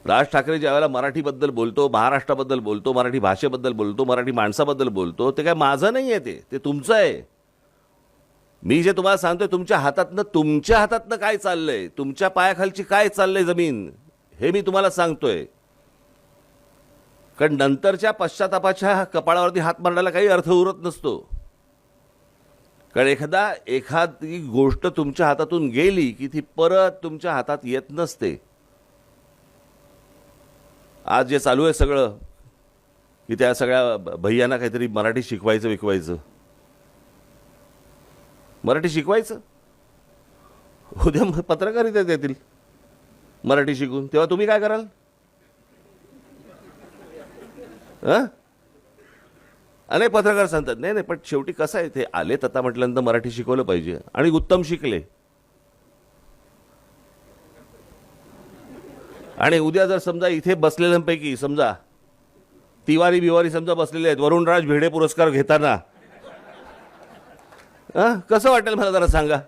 राज ठाकरे ज्यावेळेला मराठीबद्दल बोलतो, महाराष्ट्राबद्दल बोलतो, मराठी भाषेबद्दल बोलतो, मराठी माणसाबद्दल बोलतो, ते काय माझं नाही आहे, ते तुमचं आहे. मी जे तुम्हाला सांगतोय तुमच्या हातातनं काय चाललंय, तुमच्या पायाखालची काय चाललंय जमीन, हे मी तुम्हाला सांगतोय. कारण नंतरच्या पश्चातापाच्या कपाळावरती हात मारण्याला काही अर्थ उरत नसतो. कारण एखादी गोष्ट तुमच्या हातातून गेली की ती परत तुमच्या हातात येत नसते. आज जे चालू आहे सगळं की त्या सगळ्या भैयांना काहीतरी मराठी शिकवायचं, मराठी शिकवायचं, उद्या पत्रकारिता देतील मराठी शिकून, तेव्हा तुम्ही काय कराल? अनेक पत्रकार सांगतात नाही नाही, पण शेवटी कसं आहे, ते आले तथा म्हटल्यानंतर मराठी शिकवलं पाहिजे आणि उत्तम शिकले. आणि उद्या जर समजा इथे बसलेल्यांपैकी समजा तिवारी बिवारी समजा बसलेले आहेत वरुणराज भिडे पुरस्कार घेताना, कसं वाटेल मला जरा सांगा.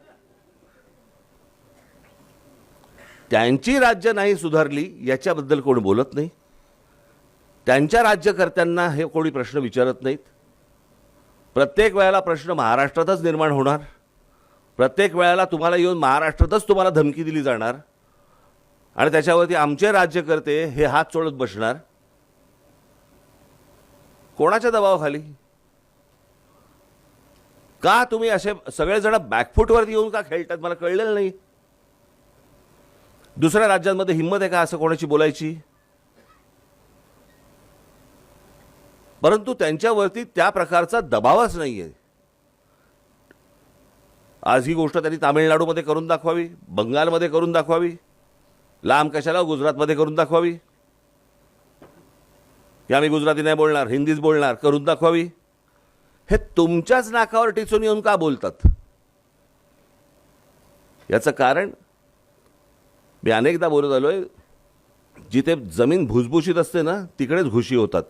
त्यांची राज्य नाही सुधारली याच्याबद्दल कोण बोलत नाही. त्यांच्या राज्यकर्त्यांना हे कोणी प्रश्न विचारत नाहीत. प्रत्येक वेळेला प्रश्न महाराष्ट्रातच निर्माण होणार. प्रत्येक वेळेला तुम्हाला येऊन महाराष्ट्रातच तुम्हाला धमकी दिली जाणार आणि त्याच्यावरती आमचे राज्यकर्ते हे हात चोळत बसणार. कोणाच्या दबावाखाली? का तुम्ही असे सगळेजण बॅकफूटवरती येऊन का खेळतात मला कळलेलं नाही. दुसऱ्या राज्यांमध्ये हिंमत आहे का असं कोणाची बोलायची? परंतु त्यांच्यावरती त्या प्रकारचा दबावच नाही आहे. आज ही गोष्ट त्यांनी तामिळनाडूमध्ये करून दाखवावी, बंगालमध्ये करून दाखवावी, लांब कशाला गुजरातमध्ये करून दाखवावी की आम्ही गुजराती नाही बोलणार, हिंदीच बोलणार, करून दाखवावी. हे तुमच्याच नाकावर टिचून येऊन का बोलतात? याचं कारण मी अनेकदा बोलत आलोय, जिथे जमीन भुसभुशीत असते ना तिकडेच घुशी होतात.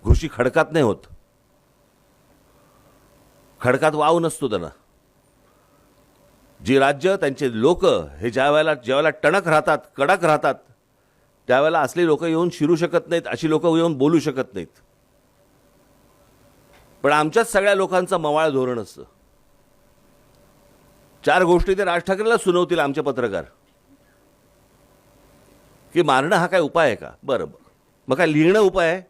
घुशी खडकात नाही होत. खडकात वाव नसतो त्यांना. जी राज्य त्यांचे लोक हे ज्यावेळेला टणक राहतात, कडक राहतात, त्यावेळेला असली लोक येऊन शिरू शकत नाहीत, अशी लोक येऊन बोलू शकत नाहीत. पण आमच्याच सगळ्या लोकांचं मवाळ धोरण असतं. चार गोष्टी ते राज ठाकरेला सुनावतील आमचे पत्रकार की मारणं हा काय उपाय आहे का? बरं, मग काय लिहिणं उपाय आहे?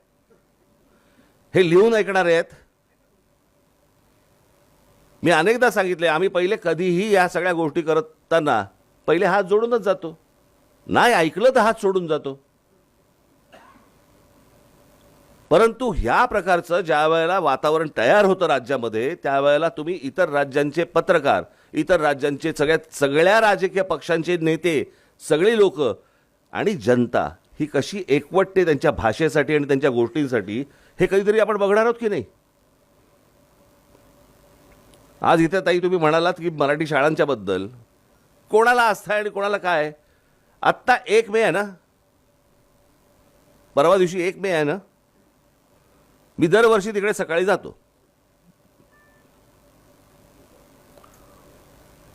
हे लिहून ऐकणारे आहेत. मी अनेकदा सांगितले, आम्ही पहिले कधीही या सगळ्या गोष्टी करताना पहिले हात जोडूनच जातो. नाही ऐकलं तर हात सोडून जातो. परंतु ह्या प्रकारचं ज्या वेळेला वातावरण तयार होतं राज्यामध्ये, त्यावेळेला तुम्ही इतर राज्यांचे पत्रकार, इतर राज्यांचे सगळ्या राजकीय पक्षांचे नेते, सगळी लोक आणि जनता ही कशी एकवटते त्यांच्या भाषेसाठी आणि त्यांच्या गोष्टींसाठी, हे कधीतरी आपण बघणार आहोत की नाही? आज इथे ताई तुम्ही म्हणालात की मराठी शाळांच्या बद्दल कोणाला आस्था आहे आणि कोणाला काय. आत्ता 1 मे आहे ना, परवा दिवशी 1 मे आहे ना. मी दरवर्षी तिकडे सकाळी जातो.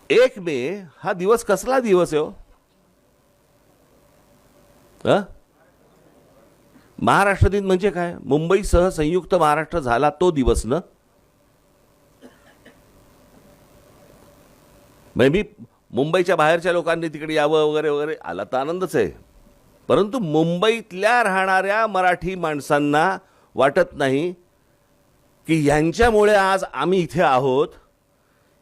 1 मे हा दिवस कसला दिवस आहे हो? महाराष्ट्र दिन म्हणजे काय? मुंबईसह संयुक्त महाराष्ट्र झाला तो दिवस ना. मी मुंबईच्या बाहेरच्या लोकांनी तिकडे यावं वगैरे वगैरे, आला तर आनंदच आहे. परंतु मुंबईतल्या राहणाऱ्या मराठी माणसांना वाटत नाही की यांच्यामुळे आज आम्ही इथे आहोत,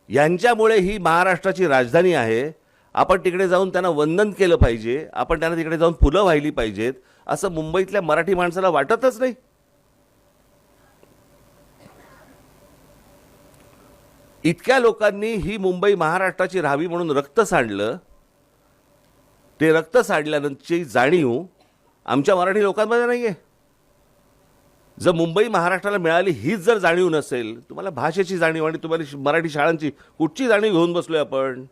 यांच्यामुळे ही महाराष्ट्राची राजधानी आहे, आपण तिकडे जाऊन त्यांना वंदन केलं पाहिजे, आपण त्यांना तिकडे जाऊन फुलं वाहिली पाहिजेत, असं मुंबईतल्या मराठी माणसाला वाटतच नाही. इतक्या लोकांनी ही मुंबई महाराष्ट्राची राहावी म्हणून रक्त सांडलं. ते रक्त सांडल्यानंतरची जाणीव आमच्या मराठी लोकांमध्ये नाही आहे. जर मुंबई महाराष्ट्राला मिळाली हीच जर जाणीव नसेल, तुम्हाला भाषेची जाणीव आणि तुम्हाला मराठी शाळांची कुठची जाणीव घेऊन बसलोय आपण?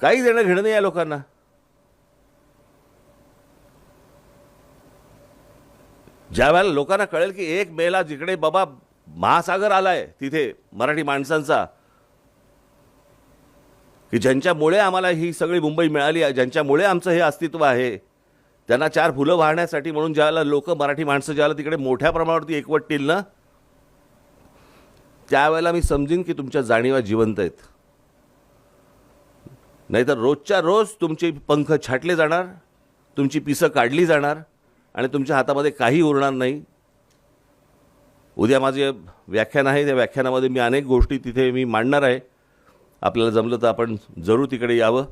काही देणं घेणं नाही या लोकांना. ज्या वेळेला लोकांना कळेल की 1 मेला जिकडे बाबा महासागर आलाय तिथे मराठी माणसांचा, की ज्यांच्यामुळे आम्हाला ही सगळी मुंबई मिळाली आहे, ज्यांच्यामुळे आमचं हे अस्तित्व आहे, त्यांना चार फुलं वाहण्यासाठी म्हणून ज्याला लोक मराठी माणसं ज्याला तिकडे मोठ्या प्रमाणावरती एकवटतील ना, त्यावेळेला मी समजीन की तुमच्या जाणीवा जिवंत आहेत. नाहीतर रोजच्या रोज तुमचे पंख छाटले जाणार, तुमची पिसं काढली जाणार आणि तुमच्या हातामध्ये काही उरणार नाही. उद्या माझे व्याख्यान आहे, त्या व्याख्यानामध्ये मी अनेक गोष्टी तिथे मी मांडणार आहे. आपल्याला जमलं तर आपण जरूर तिकडे यावं.